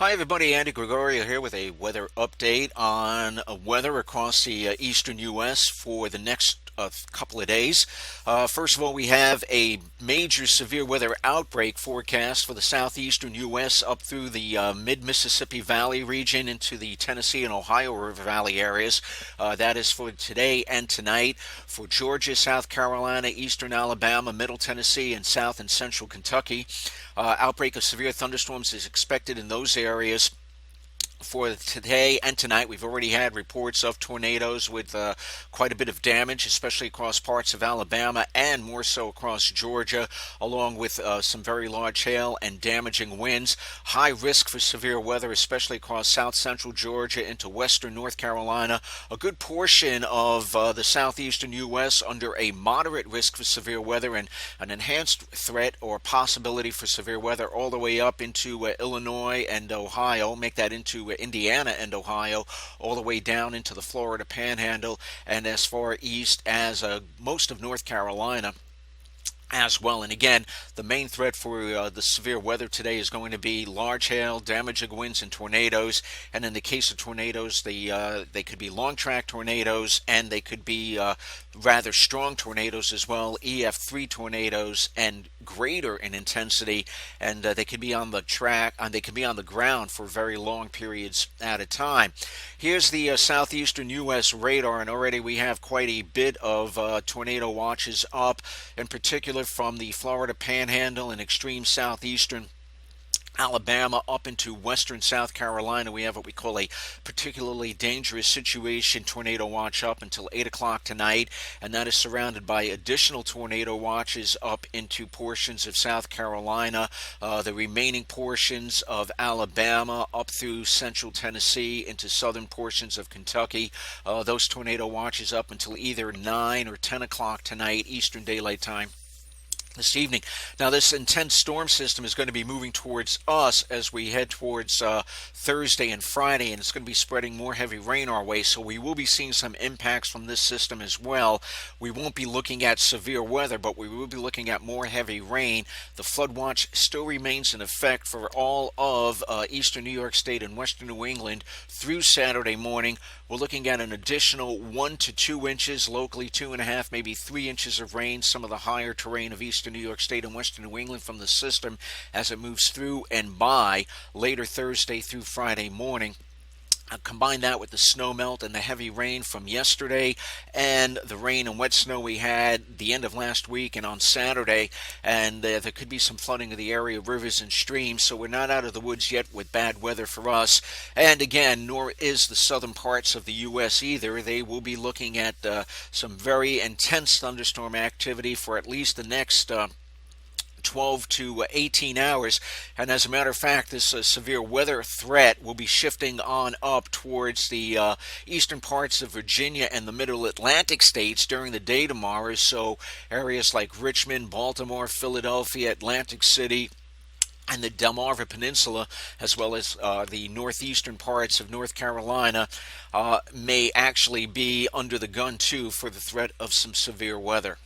Hi, everybody. Andy Gregorio here with a weather update on weather across the eastern U.S. for the next couple of days. First of all, we have a major severe weather outbreak forecast for the southeastern U.S. up through the mid-Mississippi Valley region into the Tennessee and Ohio River Valley areas. That is for today and tonight. For Georgia, South Carolina, eastern Alabama, middle Tennessee, and south and central Kentucky. Outbreak of severe thunderstorms is expected in those areas for today and tonight. We've already had reports of tornadoes with quite a bit of damage, especially across parts of Alabama and more so across Georgia, along with some very large hail and damaging winds. High risk for severe weather, especially across south central Georgia into western North Carolina. A good portion of the southeastern U.S. under a moderate risk for severe weather and an enhanced threat or possibility for severe weather all the way up into Illinois and Ohio. Make that into Indiana and Ohio, all the way down into the Florida Panhandle and as far east as most of North Carolina as well. And again, the main threat for the severe weather today is going to be large hail, damaging winds, and tornadoes. And in the case of tornadoes, they could be long-track tornadoes, and they could be rather strong tornadoes as well, EF3 tornadoes, and greater in intensity. And they could be on the track, and they could be on the ground for very long periods at a time. Here's the southeastern U.S. radar, and already we have quite a bit of tornado watches up, in particular from the Florida Panhandle and extreme southeastern Alabama up into western South Carolina. We have what we call a particularly dangerous situation tornado watch up until 8 o'clock tonight, and that is surrounded by additional tornado watches up into portions of South Carolina, the remaining portions of Alabama up through central Tennessee into southern portions of Kentucky. Those tornado watches up until either 9 or 10 o'clock tonight, Eastern Daylight Time this evening. Now, this intense storm system is going to be moving towards us as we head towards Thursday and Friday, and it's going to be spreading more heavy rain our way, so we will be seeing some impacts from this system as well. We won't be looking at severe weather, but we will be looking at more heavy rain. The flood watch still remains in effect for all of eastern New York State and western New England through Saturday morning. We're looking at an additional 1 to 2 inches, locally 2.5, maybe 3 inches of rain, some of the higher terrain of eastern New York State and western New England from the system as it moves through and by later Thursday through Friday morning. Combine that with the snow melt and the heavy rain from yesterday and the rain and wet snow we had the end of last week and on Saturday, and there could be some flooding of the area of rivers and streams, so we're not out of the woods yet with bad weather for us. And again, nor is the southern parts of the U.S. either. They will be looking at some very intense thunderstorm activity for at least the next 12 to 18 hours, and as a matter of fact, this severe weather threat will be shifting on up towards the eastern parts of Virginia and the middle Atlantic states during the day tomorrow. So areas like Richmond, Baltimore, Philadelphia, Atlantic City, and the Delmarva Peninsula, as well as the northeastern parts of North Carolina, may actually be under the gun too for the threat of some severe weather.